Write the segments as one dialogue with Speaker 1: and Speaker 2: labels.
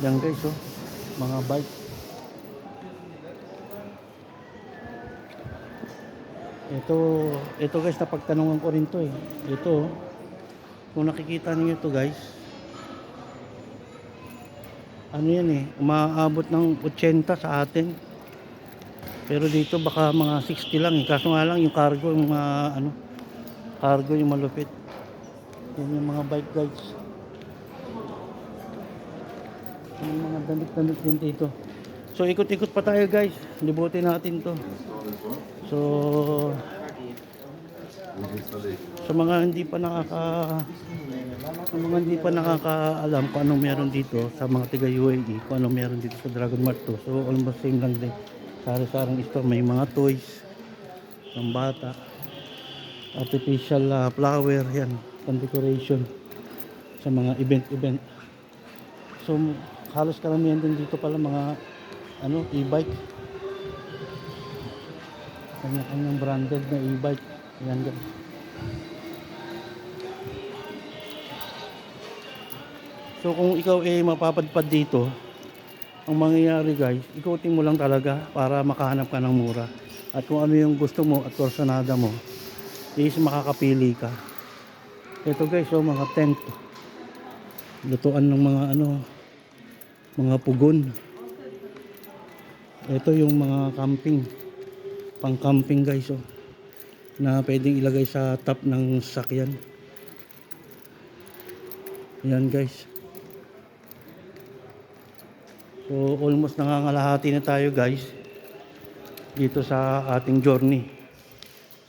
Speaker 1: Yan guys, oh, mga bike. Ito guys, napagtanungan ko rin to eh. Ito, kung nakikita niyo to guys, ano yan eh, umaabot ng 80 sa atin. Pero dito baka mga 60 lang eh. Kaso nga lang yung cargo, yung mga ano, cargo yung malupit. Yan yung mga bike guys. Yung mga damit-damit din dito. So ikot-ikot pa tayo guys. Libutin natin to. So sa mga hindi pa nakakaalam kung anong meron dito sa mga tiga UAE, kung anong meron dito sa Dragon Mart 2. So almost same lang din. Sari-sarang store, may mga toys ng bata, artificial flower, yan, pang decoration sa mga event. So halos karamihan din dito pala mga ano, e-bike, kanya-kanyang branded na e-bike. Yan guys. So kung ikaw mapapadpad dito, ang mangyayari guys, ikutin mo lang talaga para makahanap ka ng mura. At kung ano yung gusto mo at kursanada mo, is makakapili ka. Ito guys, so mga tent, lutuan ng mga ano, mga pugon. Ito yung mga camping, pang camping guys, oh, na pwedeng ilagay sa top ng sasakyan. Yan guys. So almost nangangalahati na tayo guys dito sa ating journey.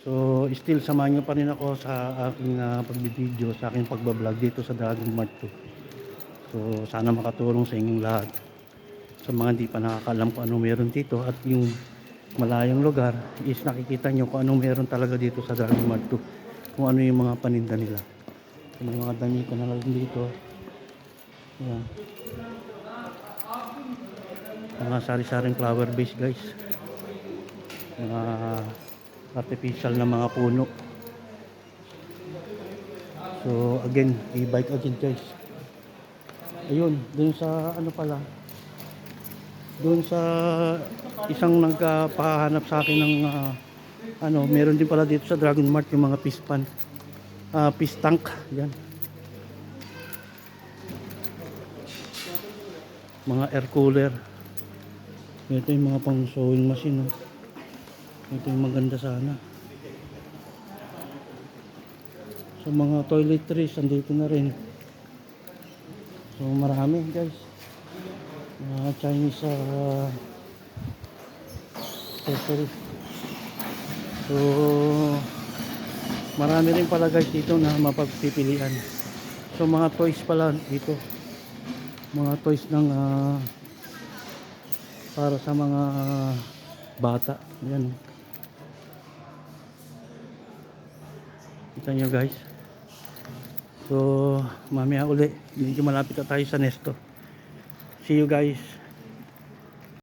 Speaker 1: So still samahan nyo pa rin ako sa aking pagbibideo, sa aking pagbablog dito sa Dragon Mart 2. So sana makatulong sa inyong lahat. Sa mga hindi pa nakakaalam kung ano meron dito at yung malayong lugar, is nakikita nyo kung anong meron talaga dito sa Dragon Mart 2. Kung ano yung mga paninda nila. So, may mga damit na lang dito. Ayan. Mga sari-saring flower base guys, mga artificial na mga puno. So again, e-bike again guys. Ayun, dun sa ano pala, dun sa isang nagpahanap sa akin ng ano, meron din pala dito sa Dragon Mart yung mga fish tank. Yan, mga air cooler. Ito yung mga pang sewing machine, no? Ito yung maganda sana. So mga toiletries andito na rin. So marami guys, mga Chinese accessories. So marami rin pala guys dito na mapagpipilian. So mga toys pala dito, mga toys ng para sa mga bata. Yan, kita nyo guys. So mamaya uli, medyo malapit na tayo sa Nesto. See you guys.